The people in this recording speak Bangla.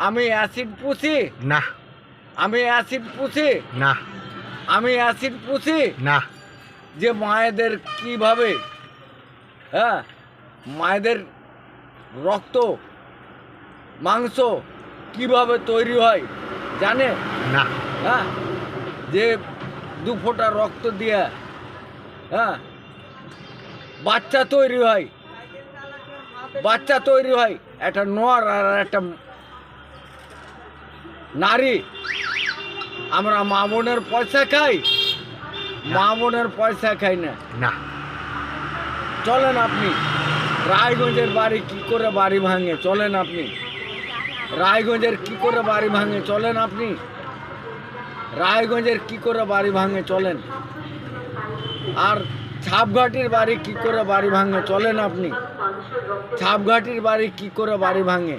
আমি অ্যাসিড পুষি না আমি অ্যাসিড পুষি না আমি অ্যাসিড পুষি না যে মায়েদের কিভাবে মায়েদের রক্ত মাংস কিভাবে তৈরি হয় জানে না যে 2 ফোঁটা রক্ত দিয়ে বাচ্চা তৈরি হয় একটা নর আর একটা নারী। আমরা মা বোনের পয়সা খাই, মা বোনের পয়সা খাই না। না চলেন আপনি রায়গঞ্জের বাড়ি কি করে বাড়ি ভাঙে, চলেন আপনি রায়গঞ্জের কি করে বাড়ি ভাঙে, চলেন আপনি রায়গঞ্জের কি করে বাড়ি ভাঙে, চলেন। আর ছাপঘাটির বাড়ি কি করে বাড়ি ভাঙে, চলেন আপনি ছাপঘাটির বাড়ি কি করে বাড়ি ভাঙে।